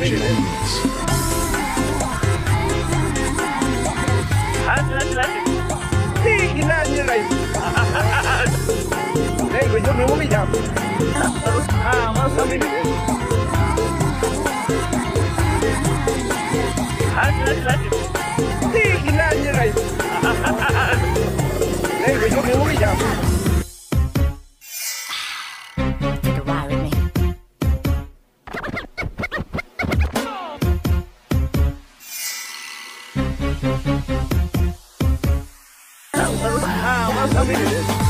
Legends. Gila nih. Gue coba mau pinjam. Mau sambil ini. Gila nih. Gue coba mau pinjam. Take a ride with me. Mau sambil ini.